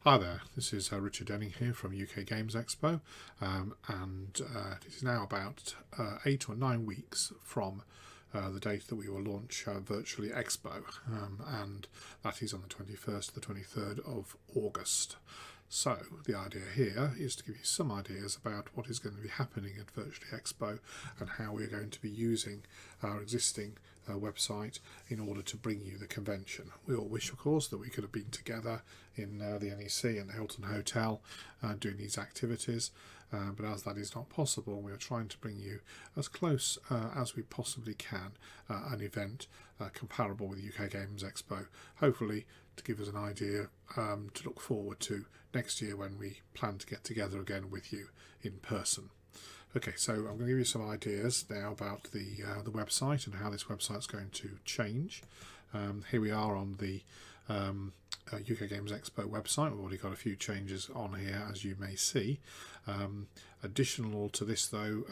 Hi there, this is Richard Denning here from UK Games Expo, and it is now about 8 or 9 weeks from the date that we will launch virtually Expo, and that is on the 21st to the 23rd of August. So the idea here is to give you some ideas about what is going to be happening at Virtually Expo and how we're going to be using our existing website in order to bring you the convention. We all wish, of course, that we could have been together in the NEC and the Hilton Hotel doing these activities, but as that is not possible, we are trying to bring you as close as we possibly can an event comparable with UK Games Expo, hopefully to give us an idea to look forward to next year when we plan to get together again with you in person. Okay, so I'm going to give you some ideas now about the website and how this website's going to change. Here we are on the UK Games Expo website. We've already got a few changes on here, as you may see. Additional to this, though,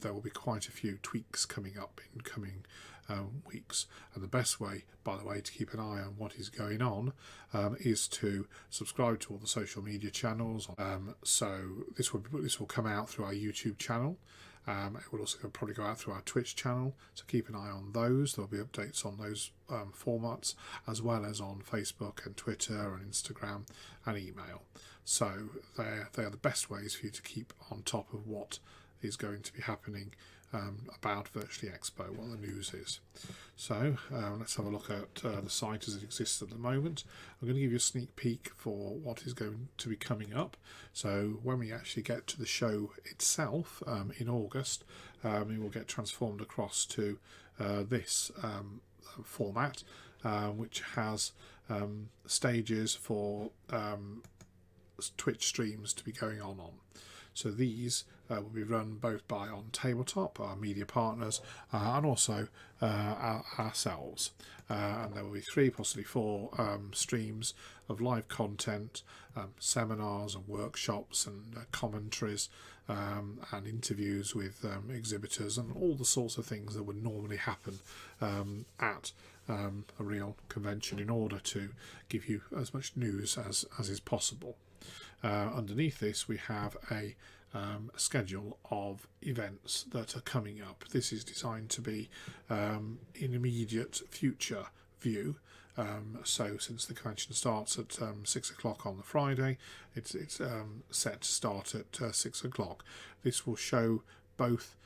there will be quite a few tweaks coming up in coming weeks, and the best way, by the way, to keep an eye on what is going on is to subscribe to all the social media channels. So this will come out through our YouTube channel. It will also probably go out through our Twitch channel, so keep an eye on those. There'll be updates on those formats, as well as on Facebook and Twitter and Instagram and email. So they are the best ways for you to keep on top of what is going to be happening about Virtually Expo, what the news is. So let's have a look at the site as it exists at the moment. I'm going to give you a sneak peek for what is going to be coming up. So when we actually get to the show itself in August, it will get transformed across to this format, which has stages for Twitch streams to be going on. So these will be run both by On Tabletop, our media partners, and also ourselves. And there will be 3, possibly 4 streams of live content, seminars and workshops and commentaries and interviews with exhibitors and all the sorts of things that would normally happen at a real convention, in order to give you as much news as is possible. Underneath this, we have a schedule of events that are coming up. This is designed to be in immediate future view. So since the convention starts at 6 o'clock on the Friday, it's set to start at 6 o'clock. This will show both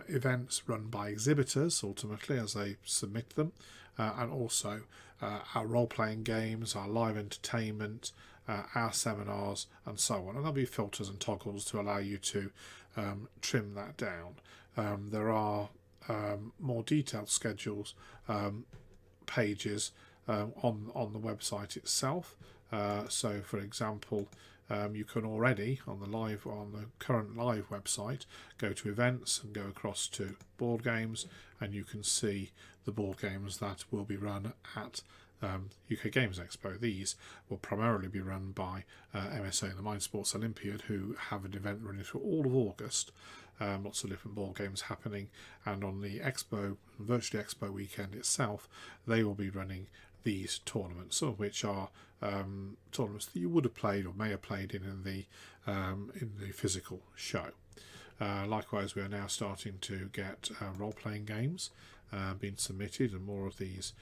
events run by exhibitors ultimately as they submit them, and also our role-playing games, our live entertainment, our seminars and so on, and there'll be filters and toggles to allow you to trim that down. There are more detailed schedules pages on the website itself. So for example, you can already on the current live website go to events and go across to board games, and you can see the board games that will be run at UK Games Expo. These will primarily be run by MSA and the Mind Sports Olympiad, who have an event running through all of August. Lots of different board games happening, and on the Expo, Virtually Expo weekend itself, they will be running these tournaments, some of which are tournaments that you would have played or may have played in the physical show. Likewise, we are now starting to get role-playing games being submitted, and more of these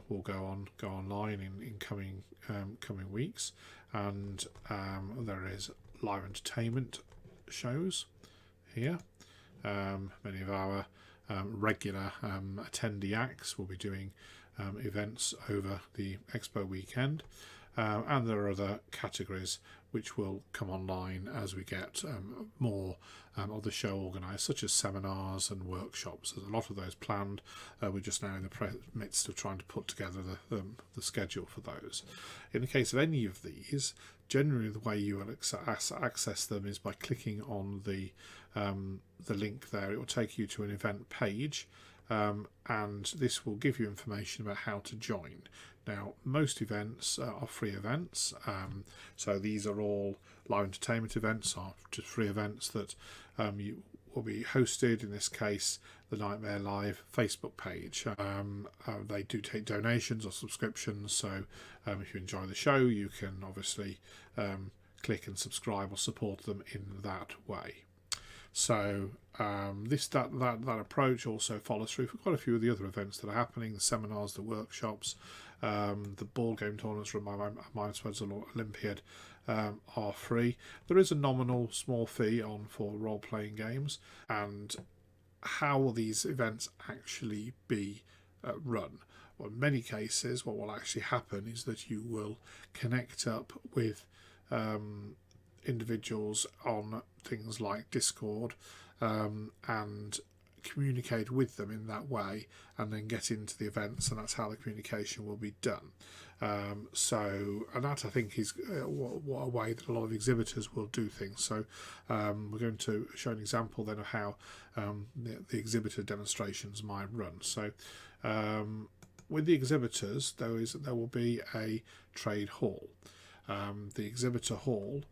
will go online in coming weeks. And there is live entertainment shows here. Many of our regular attendee acts will be doing events over the Expo weekend, and there are other categories which will come online as we get more of the show organised, such as seminars and workshops. There's a lot of those planned. We're just now in the midst of trying to put together the schedule for those. In the case of any of these, generally the way you will access them is by clicking on the link there. It will take you to an event page, and this will give you information about how to join. Now, most events are free events, so these are all live entertainment events, are just free events that will be hosted, in this case, the Nightmare Live Facebook page. They do take donations or subscriptions, so if you enjoy the show, you can obviously click and subscribe or support them in that way. So that approach also follows through for quite a few of the other events that are happening, the seminars, the workshops, the board game tournaments run by Mindswords Olympiad are free. There is a nominal small fee on for role-playing games. And how will these events actually be run? Well, in many cases, what will actually happen is that you will connect up with individuals on things like Discord and communicate with them in that way, and then get into the events, and that's how the communication will be done. And that, I think, is what a way that a lot of exhibitors will do things. So we're going to show an example then of how the exhibitor demonstrations might run. So with the exhibitors, there will be a trade hall. The exhibitor hall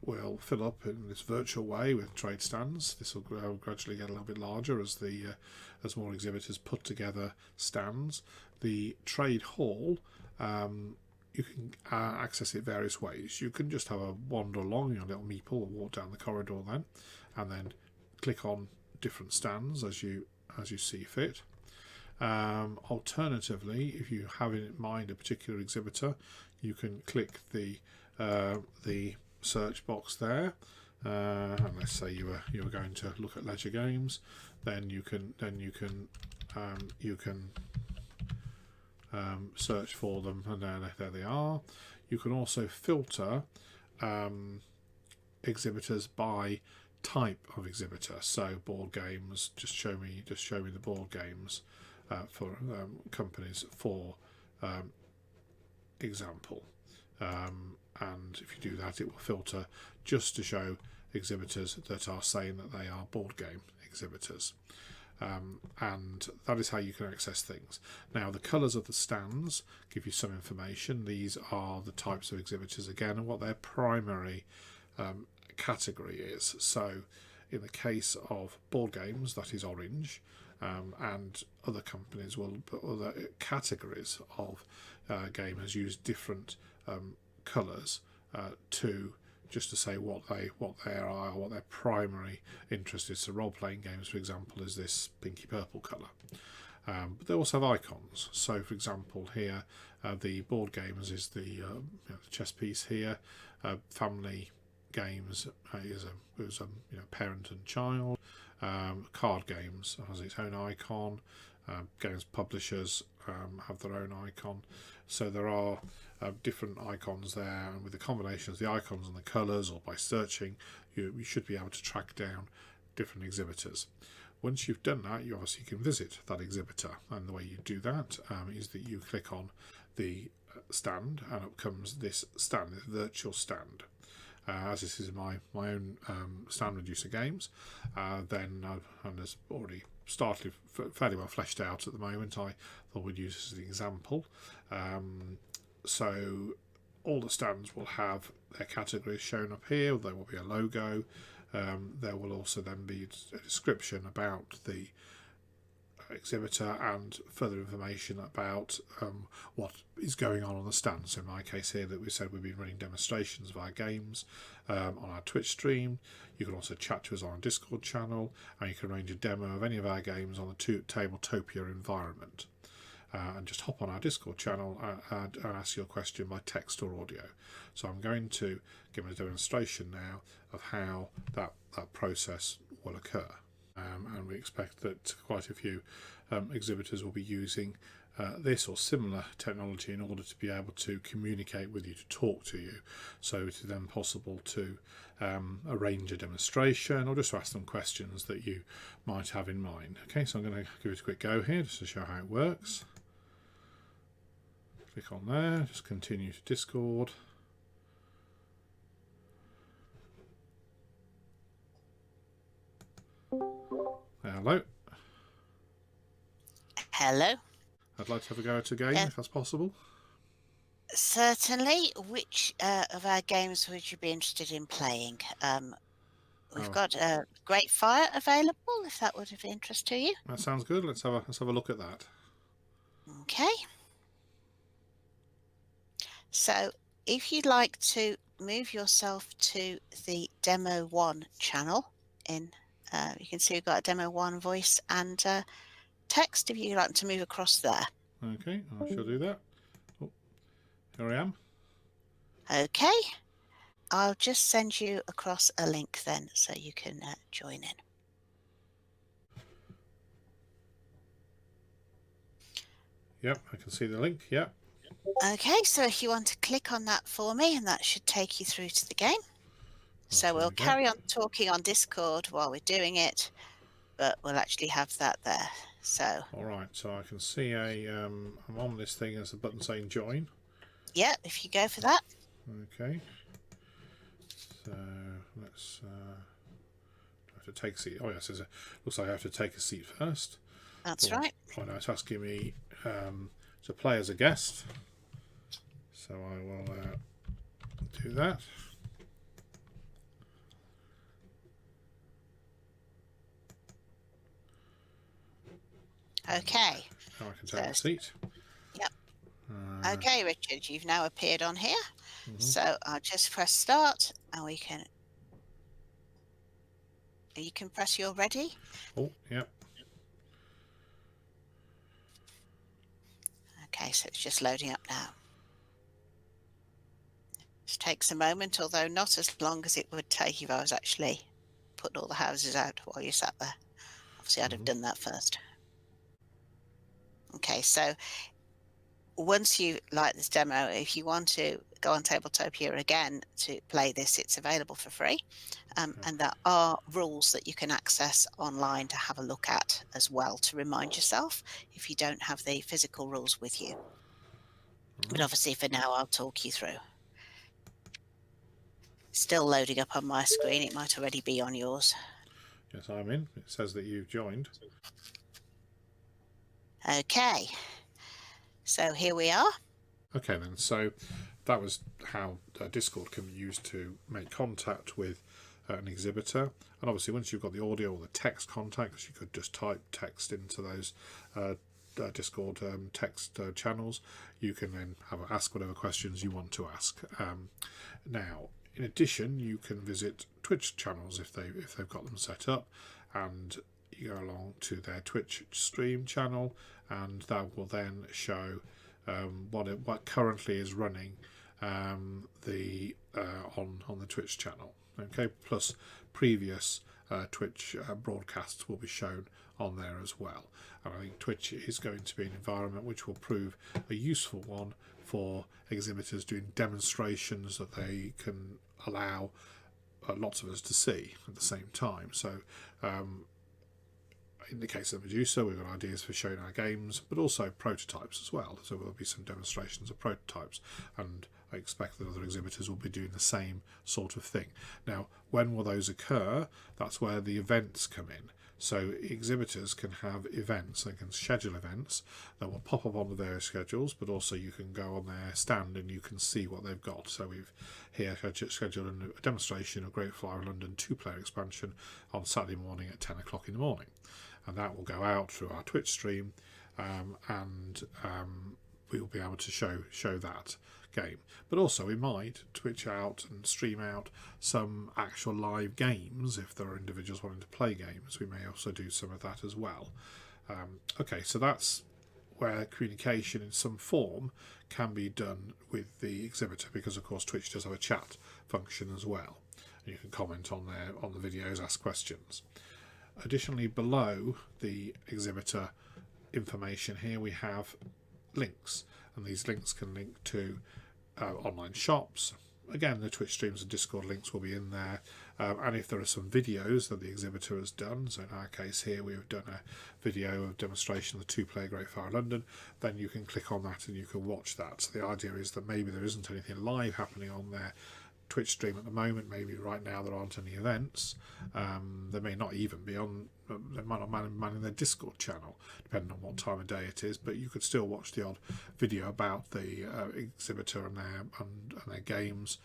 will fill up in this virtual way with trade stands. This will gradually get a little bit larger as more exhibitors put together stands. The trade hall, you can access it various ways. You can just have a wander along your little meeple or walk down the corridor then, and then click on different stands as you see fit. Alternatively, if you have in mind a particular exhibitor, you can click the search box there, and let's say you were going to look at leisure games, then you can search for them, and there they are. You can also filter exhibitors by type of exhibitor. So board games, just show me the board games for companies, for example. And if you do that, it will filter just to show exhibitors that are saying that they are board game exhibitors. And that is how you can access things. Now, the colours of the stands give you some information. These are the types of exhibitors again, and what their primary category is. So in the case of board games, that is orange, and other companies will put other categories of gamers use different colours to say what they are, what their primary interest is. So role-playing games, for example, is this pinky purple colour. But they also have icons. So, for example, here the board games is the chess piece here. Family games is a parent and child. Card games has its own icon. Games publishers have their own icon. So there are different icons there, and with the combination of the icons and the colours, or by searching, you should be able to track down different exhibitors. Once you've done that, you obviously can visit that exhibitor, and the way you do that is that you click on the stand, and up comes this stand, this virtual stand. As this is my own stand reducer games, and it's already started fairly well fleshed out at the moment. I thought we'd use this as an example. So all the stands will have their categories shown up here. There will be a logo. There will also then be a description about the exhibitor and further information about what is going on the stand. So in my case here, that we said we've been running demonstrations of our games on our Twitch stream. You can also chat to us on our Discord channel, and you can arrange a demo of any of our games on the Tabletopia environment. And just hop on our Discord channel and ask your question by text or audio. So I'm going to give a demonstration now of how that process will occur. And we expect that quite a few exhibitors will be using this or similar technology in order to be able to communicate with you, to talk to you. So it is then possible to arrange a demonstration, or just to ask them questions that you might have in mind. Okay, so I'm going to give it a quick go here just to show how it works. Click on there, just continue to Discord. Hello. Hello. I'd like to have a go at a game, if that's possible. Certainly. Which of our games would you be interested in playing? We've Oh, got a Great Fire available, if that would have interest to you. that sounds good. Let's have a look at that. Okay. So if you'd like to move yourself to the Demo 1 channel you can see we've got a Demo 1 voice and text if you'd like to move across there. Okay, I shall do that. Oh, here I am. Okay. I'll just send you across a link then so you can join in. Yep, I can see the link. Yep. Okay, so if you want to click on that for me, and that should take you through to the game. So Here we'll we go. carry on talking on Discord while we're doing it, but we'll actually have that there. So, All right, so I can see I'm on this thing as a button saying join. yeah, if you go for that. Okay. So let's I have to take a seat. Oh yes, looks like I have to take a seat first. That's Oh, right. oh no, it's asking me to play as a guest. So I will do that. Okay. Now I can So, take the seat. yep. Uh, Okay, Richard, you've now appeared on here. mhm. So I'll just press start and you can press you're ready. Oh, yep. Okay, so it's just loading up now. This takes a moment, although not as long as it would take if I was actually putting all the houses out while you sat there. Obviously, I'd have done that first. Okay, so once you like this demo, if you want to go on Tabletopia again to play this, it's available for free. And there are rules that you can access online to have a look at as well to remind yourself if you don't have the physical rules with you. But obviously, for now, I'll talk you through. Still loading up on my screen. It might already be on yours. Yes, I'm in. It says that you've joined. Okay, so here we are. Okay then, so that was how Discord can be used to make contact with an exhibitor. And obviously once you've got the audio or the text contacts, you could just type text into those Discord text channels. You can then ask whatever questions you want to ask. Now, in addition, you can visit Twitch channels if they've got them set up, and you go along to their Twitch stream channel, and that will then show what currently is running on the Twitch channel. Okay, plus previous Twitch broadcasts will be shown on there as well. And I think Twitch is going to be an environment which will prove a useful one for exhibitors doing demonstrations that they can allow lots of us to see at the same time. So in the case of Medusa, we've got ideas for showing our games, but also prototypes as well. So there'll be some demonstrations of prototypes, and I expect that other exhibitors will be doing the same sort of thing. Now, when will those occur? That's where the events come in. So exhibitors can have events, they can schedule events that will pop up on the various schedules, but also you can go on their stand and you can see what they've got. So we've here scheduled a demonstration of Great Fire London 2-player expansion on Saturday morning at 10 o'clock in the morning. And that will go out through our Twitch stream, and we will be able to show that game. But also we might Twitch out and stream out some actual live games if there are individuals wanting to play games. We may also do some of that as well. Okay, so that's where communication in some form can be done with the exhibitor, because of course Twitch does have a chat function as well. And you can comment on the videos, ask questions. Additionally, below the exhibitor information here we have links, and these links can link to online shops. Again, the Twitch streams and Discord links will be in there, and if there are some videos that the exhibitor has done, so in our case here we have done a video of demonstration of the 2-player Great Fire London, then you can click on that and you can watch that. So the idea is that maybe there isn't anything live happening on there Twitch stream at the moment. Maybe right now there aren't any events. There may not even be on. They might not manning their Discord channel, depending on what time of day it is. But you could still watch the odd video about the exhibitor and their games.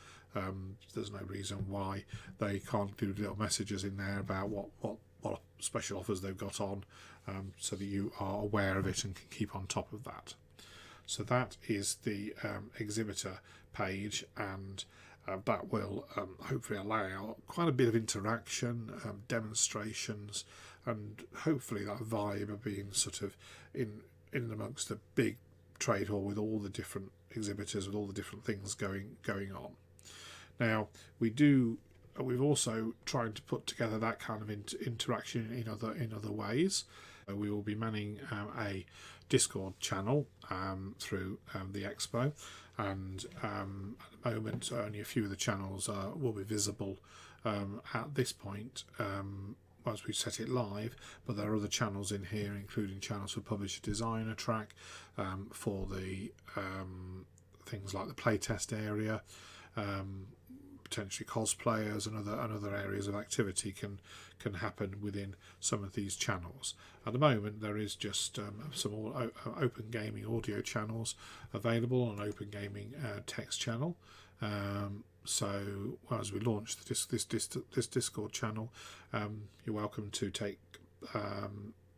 There's no reason why they can't include little messages in there about what special offers they've got on, so that you are aware of it and can keep on top of that. So that is the exhibitor page, and that will hopefully allow quite a bit of interaction, demonstrations, and hopefully that vibe of being sort of in amongst the big trade hall with all the different exhibitors, with all the different things going on. Now we've also tried to put together that kind of interaction in other ways. We will be manning a Discord channel through the Expo, and at the moment only a few of the channels will be visible at this point as we set it live, but there are other channels in here, including channels for Publisher Designer track, for the things like the playtest area, potentially cosplayers, and other areas of activity can happen within some of these channels. At the moment there is just some open gaming audio channels available, and open gaming text channel. So as we launch this Discord channel, you're welcome to take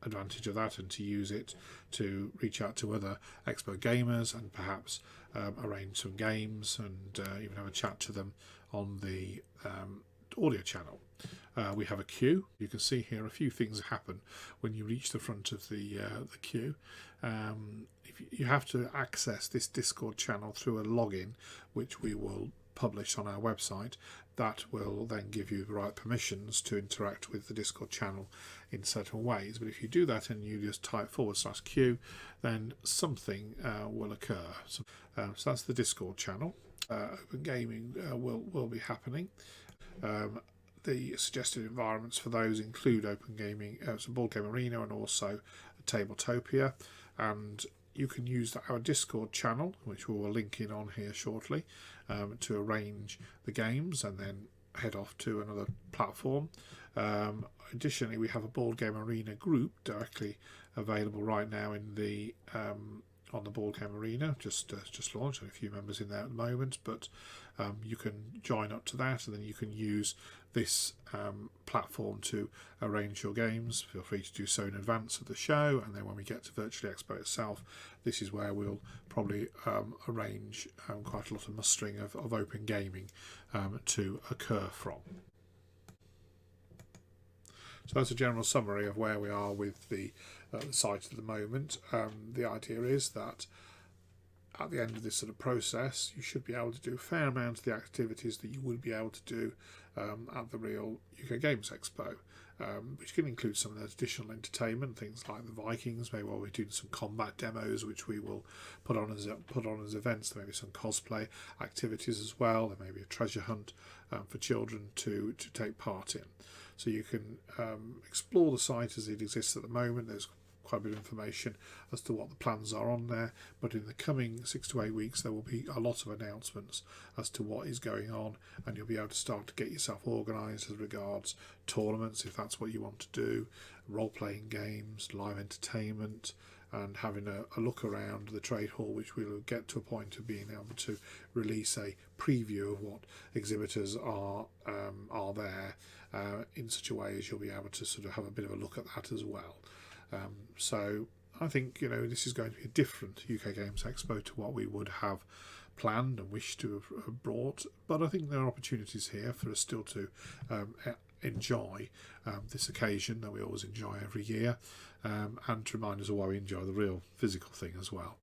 advantage of that and to use it to reach out to other Expo gamers and perhaps arrange some games and even have a chat to them on the audio channel. We have a queue. You can see here a few things happen when you reach the front of the queue. If you have to access this Discord channel through a login, which we will publish on our website. That will then give you the right permissions to interact with the Discord channel in certain ways. But if you do that and you just type /Q, then something will occur. So that's the Discord channel. Open gaming will be happening. The suggested environments for those include open gaming, so Board Game Arena, and also Tabletopia. And you can use our Discord channel, which we will link in on here shortly, to arrange the games and then head off to another platform. Additionally, we have a Board Game Arena group directly available right now in the on the Board Game Arena, just launched, and a few members in there at the moment, but you can join up to that, and then you can use this platform to arrange your games. Feel free to do so in advance of the show, and then when we get to Virtual Expo itself, this is where we'll probably arrange quite a lot of mustering of open gaming to occur from. So that's a general summary of where we are with the site at the moment. The idea is that at the end of this sort of process, you should be able to do a fair amount of the activities that you would be able to do at the real UK Games Expo, which can include some of the additional entertainment, things like the Vikings. Maybe we'll be doing some combat demos, which we will put on as events. There may be some cosplay activities as well. There may be a treasure hunt for children to take part in. So you can explore the site as it exists at the moment. There's quite a bit of information as to what the plans are on there, but in the coming 6 to 8 weeks there will be a lot of announcements as to what is going on, and you'll be able to start to get yourself organised as regards tournaments, if that's what you want to do, role-playing games, live entertainment, and having a look around the trade hall, which we'll get to a point of being able to release a preview of what exhibitors are there in such a way as you'll be able to sort of have a bit of a look at that as well. So I think this is going to be a different UK Games Expo to what we would have planned and wished to have brought, but I think there are opportunities here for us still to enjoy this occasion that we always enjoy every year, and to remind us of why we enjoy the real physical thing as well.